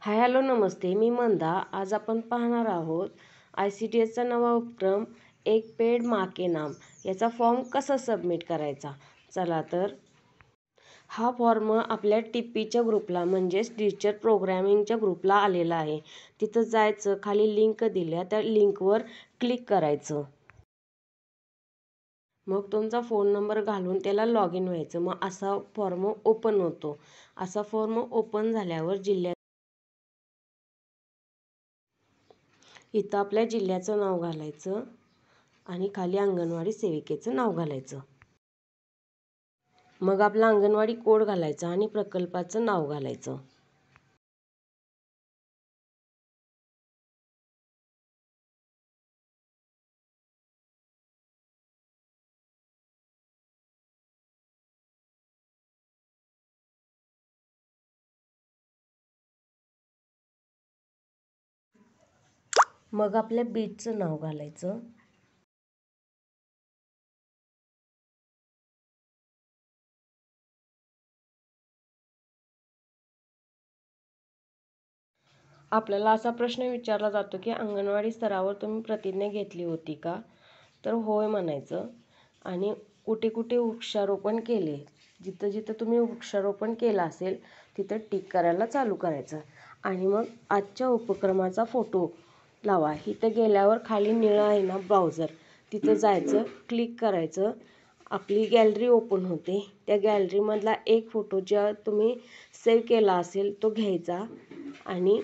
Hi hello नमस्ते, मी मंदा. आज आपण पाहणार आहोत ICDSचा नवा उपक्रम एक पेड माँ के नाम याचा फॉर्म कसा सबमिट करायचा. चला तर हा फॉर्म आपल्या टीपीच्या ग्रुपला म्हणजेच टीचर प्रोग्रॅमिंगच्या ग्रुपला आलेला आहे. तिथं जायचं, खाली लिंक दिल्या त्या लिंकवर क्लिक करायचं. मग तुमचा फोन नंबर घालून त्याला लॉग इन व्हायचं. मग असा फॉर्म ओपन होतो. असा फॉर्म ओपन झाल्यावर इथं आपल्या जिल्ह्याचं नाव घालायचं आणि खाली अंगणवाडी सेविकेचं नाव घालायचं. मग आपला अंगणवाडी कोड घालायचा आणि प्रकल्पाचं नाव घालायचं. मग आपल्या बीटचं नाव घालायचं. आपल्याला असा प्रश्न विचारला जातो की अंगणवाडी स्तरावर तुम्ही प्रतिज्ञा घेतली होती का? तर होय म्हणायचं. आणि कुठे कुठे वृक्षारोपण केले, जिथं जिथं तुम्ही वृक्षारोपण केलं असेल तिथं टिक करायला चालू करायचं. आणि मग आजच्या उपक्रमाचा फोटो लावा. इथं गेल्यावर खाली निळं आहे ना ब्राउझर, तिथं जायचं, क्लिक करायचं. आपली गॅलरी ओपन होते. त्या गॅलरीमधला एक फोटो ज्या तुम्ही सेव्ह केला असेल तो घ्यायचा आणि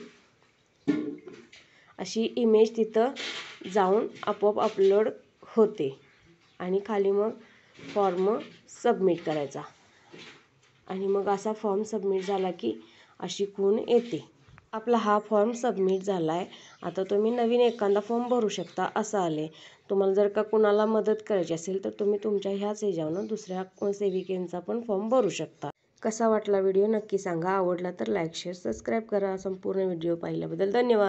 अशी इमेज तिथं जाऊन आपोआप अपलोड होते. आणि खाली मग फॉर्म सबमिट करायचा. आणि मग असा फॉर्म सबमिट झाला की अशी खूण येते. आपला हा फॉर्म सबमिट झाला आहे. आता तुम्ही नवीन एखादा फॉर्म भरू शकता असं आले. तुम्हाला जर का कुणाला मदत करायची असेल तर तुम्ही तुमच्या ह्याच ह्याच्यावरून दुसऱ्या सेविकेंचा पण फॉर्म भरू शकता. कसा वाटला व्हिडिओ नक्की सांगा. आवडला तर लाईक शेअर सबस्क्राईब करा. संपूर्ण व्हिडिओ पाहिल्याबद्दल धन्यवाद.